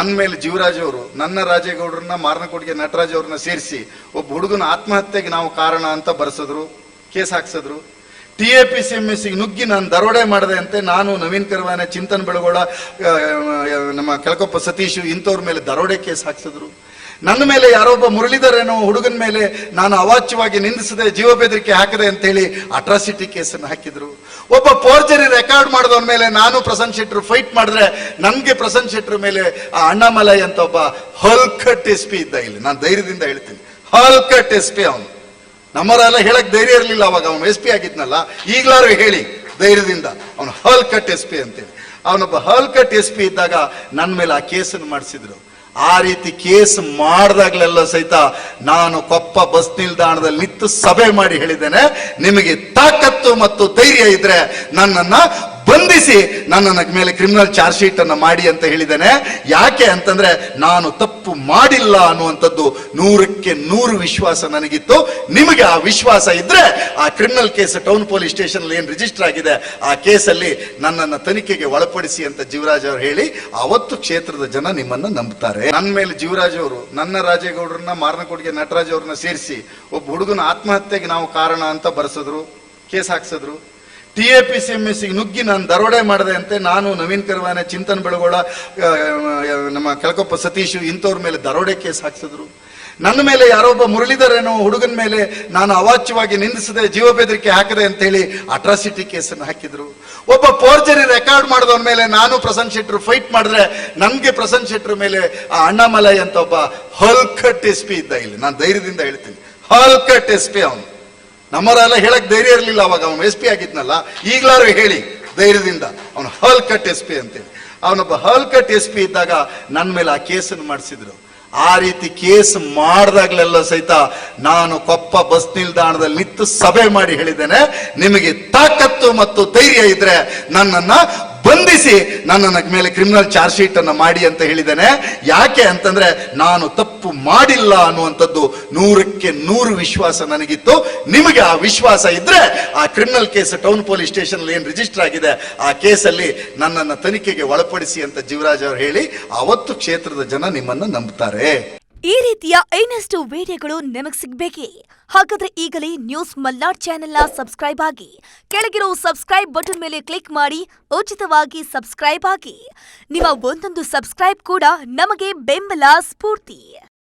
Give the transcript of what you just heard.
ನನ್ನ ಮೇಲೆ ಜೀವರಾಜ್ ಅವರು ನನ್ನ ರಾಜೇಗೌಡರನ್ನ ಮಾರನಕೋಟೆಗೆ ನಟರಾಜ್ ಅವ್ರನ್ನ ಸೇರಿಸಿ ಒಬ್ಬ ಹುಡುಗನ ಆತ್ಮಹತ್ಯೆಗೆ ನಾವು ಕಾರಣ ಅಂತ ಬರ್ಸಿದ್ರು, ಕೇಸ್ ಹಾಕ್ಸಿದ್ರು. TAPCMS ನುಗ್ಗಿ ನಾನು ದರೋಡೆ ಮಾಡಿದೆ ಅಂತೆ ನಾನು, ನವೀನ್ ಕರ್ವಾನೆ, ಚಿಂತನ್ ಬೆಳಗೋಳ, ನಮ್ಮ ಕೆಳಕೊಪ್ಪ ಸತೀಶ್ ಇಂಥವ್ರ ಮೇಲೆ ದರೋಡೆ ಕೇಸ್ ಹಾಕ್ಸಿದ್ರು. ನನ್ನ ಮೇಲೆ ಯಾರೊಬ್ಬ ಮುರಳೀಧರ್ ಏನೋ ಹುಡುಗನ ಮೇಲೆ ನಾನು ಅವಾಚ್ಯವಾಗಿ ನಿಂದಿಸದೆ, ಜೀವ ಬೆದರಿಕೆ ಹಾಕದೆ ಅಂತ ಹೇಳಿ ಅಟ್ರಾಸಿಟಿ ಕೇಸನ್ನು ಹಾಕಿದ್ರು. ಒಬ್ಬ ಫೋರ್ಜರಿ ರೆಕಾರ್ಡ್ ಮಾಡಿದವನ ಮೇಲೆ ನಾನು ಪ್ರಸನ್ನ ಶೆಟ್ಟರು ಫೈಟ್ ಮಾಡಿದ್ರೆ ನನ್ಗೆ ಪ್ರಸನ್ನ ಶೆಟ್ಟರ್ ಮೇಲೆ ಆ ಅಣ್ಣಾಮಲೈ ಅಂತ ಒಬ್ಬ ಹಲ್ಕಟ್ SP ಇದ್ದ. ಇಲ್ಲಿ ನಾನು ಧೈರ್ಯದಿಂದ ಹೇಳ್ತೀನಿ, ಹಲ್ಕಟ್ SP ಅವನು. ನಮ್ಮರೆಲ್ಲ ಹೇಳಕ್ ಧೈರ್ಯ ಇರಲಿಲ್ಲ ಅವಾಗ, ಅವನು SP ಆಗಿದ್ನಲ್ಲ. ಈಗ್ಲಾರು ಹೇಳಿ ಧೈರ್ಯದಿಂದ, ಅವನು ಹಲ್ಕಟ್ SP ಅಂತೇಳಿ. ಅವನೊಬ್ಬ ಹಲ್ಕಟ್ SP ಇದ್ದಾಗ ನನ್ನ ಮೇಲೆ ಆ ಕೇಸನ್ನು ಮಾಡಿಸಿದ್ರು. ಆ ರೀತಿ ಕೇಸ್ ಮಾಡಿದಾಗ್ಲೆಲ್ಲ ಸಹಿತ ನಾನು ಕೊಪ್ಪ ಬಸ್ ನಿಲ್ದಾಣದಲ್ಲಿ ನಿಂತು ಸಭೆ ಮಾಡಿ ಹೇಳಿದ್ದೇನೆ, ನಿಮಗೆ ತಾಕತ್ತು ಮತ್ತು ಧೈರ್ಯ ಇದ್ರೆ ನನ್ನನ್ನ ಬಂಧಿಸಿ ನನ್ನ ಮೇಲೆ ಕ್ರಿಮಿನಲ್ ಚಾರ್ಜ್ ಶೀಟ್ ಅನ್ನು ಮಾಡಿ ಅಂತ ಹೇಳಿದ್ದೇನೆ. ಯಾಕೆ ಅಂತಂದ್ರೆ ನಾನು ತಪ್ಪು ಮಾಡಿಲ್ಲ ಅನ್ನುವಂಥದ್ದು 100ಕ್ಕೆ 100 ವಿಶ್ವಾಸ ನನಗಿತ್ತು. ನಿಮಗೆ ಆ ವಿಶ್ವಾಸ ಇದ್ರೆ ಆ criminal case town police station ಏನ್ ರಿಜಿಸ್ಟರ್ ಆಗಿದೆ ಆ ಕೇಸಲ್ಲಿ ನನ್ನನ್ನು ತನಿಖೆಗೆ ಒಳಪಡಿಸಿ ಅಂತ ಜೀವರಾಜ್ ಅವರು ಹೇಳಿ ಅವತ್ತು ಕ್ಷೇತ್ರದ ಜನ ನಿಮ್ಮನ್ನ ನಂಬುತ್ತಾರೆ. ನನ್ನ ಮೇಲೆ ಜೀವರಾಜ್ ಅವರು ನನ್ನ ರಾಜೇಗೌಡರನ್ನ ಮಾರನಕೋಟೆಗೆ ನಟರಾಜ್ ಅವ್ರನ್ನ ಸೇರಿಸಿ ಒಬ್ಬ ಹುಡುಗನ ಆತ್ಮಹತ್ಯೆಗೆ ನಾವು ಕಾರಣ ಅಂತ ಬರ್ಸಿದ್ರು, ಕೇಸ್ ಹಾಕ್ಸಿದ್ರು. TAPCMS ನುಗ್ಗಿ ನಾನು ದರೋಡೆ ಮಾಡಿದೆ ಅಂತೆ ನಾನು, ನವೀನ್ ಕರ್ವಾನೆ, ಚಿಂತನ್ ಬೆಳಗೋಳ, ನಮ್ಮ ಕೆಳಕೊಪ್ಪ ಸತೀಶ್ ಇಂಥವ್ರ ಮೇಲೆ ದರೋಡೆ ಕೇಸ್ ಹಾಕ್ಸಿದ್ರು. ನನ್ನ ಮೇಲೆ ಯಾರೊಬ್ಬ ಮುರಳೀಧರ್ ಏನೋ ಹುಡುಗನ ಮೇಲೆ ನಾನು ಅವಾಚ್ಯವಾಗಿ ನಿಂದಿಸದೆ, ಜೀವ ಬೆದರಿಕೆ ಹಾಕದೆ ಅಂತ ಹೇಳಿ ಅಟ್ರಾಸಿಟಿ ಕೇಸನ್ನು ಹಾಕಿದ್ರು. ಒಬ್ಬ ಫೋರ್ಜರಿ ರೆಕಾರ್ಡ್ ಮಾಡಿದವನ ಮೇಲೆ ನಾನು ಪ್ರಸನ್ನ ಶೆಟ್ಟರು ಫೈಟ್ ಮಾಡಿದ್ರೆ ನನ್ಗೆ ಪ್ರಸನ್ನ ಶೆಟ್ಟರ್ ಮೇಲೆ ಆ ಅಣ್ಣಾಮಲೈ ಅಂತ ಒಬ್ಬ ಹಲ್ಕಟ್ SP ಇದ್ದ. ಇಲ್ಲಿ ನಾನು ಧೈರ್ಯದಿಂದ ಹೇಳ್ತೀನಿ, ಹಲ್ಕಟ್ SP ಅವನು. ನಮ್ಮರೆಲ್ಲ ಹೇಳಕ್ ಧೈರ್ಯ ಇರಲಿಲ್ಲ ಅವಾಗ, ಅವನು SP ಆಗಿದ್ನಲ್ಲ. ಈಗ್ಲಾರು ಹೇಳಿ ಧೈರ್ಯದಿಂದ, ಅವನು ಹಲ್ಕಟ್ SP ಅಂತೇಳಿ. ಅವನೊಬ್ಬ ಹಲ್ಕಟ್ SP ಇದ್ದಾಗ ನನ್ನ ಮೇಲೆ ಆ ಕೇಸನ್ನು ಮಾಡಿಸಿದ್ರು. ಆ ರೀತಿ ಕೇಸ್ ಮಾಡಿದಾಗ್ಲೆಲ್ಲ ಸಹಿತ ನಾನು ಕೊಪ್ಪ ಬಸ್ ನಿಲ್ದಾಣದಲ್ಲಿ ನಿಂತು ಸಭೆ ಮಾಡಿ ಹೇಳಿದ್ದೇನೆ, ನಿಮಗೆ ತಾಕತ್ತು ಮತ್ತು ಧೈರ್ಯ ಇದ್ರೆ ನನ್ನನ್ನ ಬಂಧಿಸಿ ನನ್ನ ಮೇಲೆ ಕ್ರಿಮಿನಲ್ ಚಾರ್ಜ್ ಶೀಟ್ ಅನ್ನು ಮಾಡಿ ಅಂತ ಹೇಳಿದ್ದೇನೆ. ಯಾಕೆ ಅಂತಂದ್ರೆ ನಾನು ತಪ್ಪು ಮಾಡಿಲ್ಲ ಅನ್ನುವಂಥದ್ದು 100ಕ್ಕೆ 100 ವಿಶ್ವಾಸ ನನಗಿತ್ತು. ನಿಮಗೆ ಆ ವಿಶ್ವಾಸ ಇದ್ರೆ ಆ criminal case town police station ಏನ್ ರಿಜಿಸ್ಟರ್ ಆಗಿದೆ ಆ ಕೇಸಲ್ಲಿ ನನ್ನನ್ನು ತನಿಖೆಗೆ ಒಳಪಡಿಸಿ ಅಂತ ಜೀವರಾಜ್ ಅವರು ಹೇಳಿ ಅವತ್ತು ಕ್ಷೇತ್ರದ ಜನ ನಿಮ್ಮನ್ನ ನಂಬುತ್ತಾರೆ. ಈ ರೀತಿಯ ಇನ್ನಷ್ಟು ವಿಡಿಯೋಗಳು ನಿಮಗೆ ಸಿಗಬೇಕೇ? ಹಾಗಾದ್ರೆ ಈಗಲೇ ನ್ಯೂಸ್ ಮಲ್ನಾಡ್ ಚಾನೆಲ್ನ ಸಬ್ಸ್ಕ್ರೈಬ್ ಆಗಿ, ಕೆಳಗಿರೋ ಸಬ್ಸ್ಕ್ರೈಬ್ ಬಟನ್ ಮೇಲೆ ಕ್ಲಿಕ್ ಮಾಡಿ ಉಚಿತವಾಗಿ ಸಬ್ಸ್ಕ್ರೈಬ್ ಆಗಿ. ನಿಮ್ಮ ಒಂದೊಂದು ಸಬ್ಸ್ಕ್ರೈಬ್ ಕೂಡ ನಮಗೆ ಬೆಂಬಲ, ಸ್ಫೂರ್ತಿ.